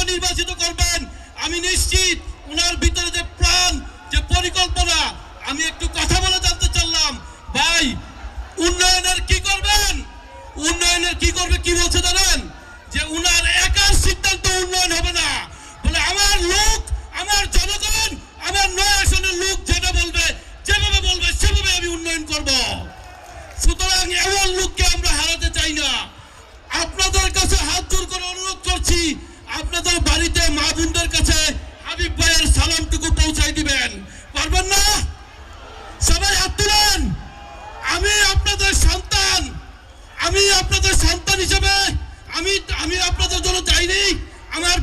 নির্বাচিত করবেন আমি নিশ্চিত ওনার ভিতরে যে প্রাণ যে পরিকল্পনা আমি একটু কথা বলে জানতে চাইলাম ভাই উন্নয়নের কি করবেন উন্নয়নের কি করবে কি বলছে জানেন যে উনার একার সিদ্ধান্ত উন্নয়ন হবে না বলে আমার লোক আমার জনগণ আমার 9 আসনের লোক যেটা বলবে যেভাবে বলবে সেভাবে আমি উন্নয়ন করব সুতরাং এমন লোককে আমরা হারাতে চাই না আপনাদের কাছে হাত জোর করে অনুরোধ করছি আপনাদের বাড়িতে মা বোনদের কাছে হাবিব ভাইয়ের সালামটুকু পৌঁছাই দিবেন পারবেন না সবাই হাত তুলেন আমি আপনাদের সন্তান হিসেবে আমি আপনাদের জন্য চাইনি আমার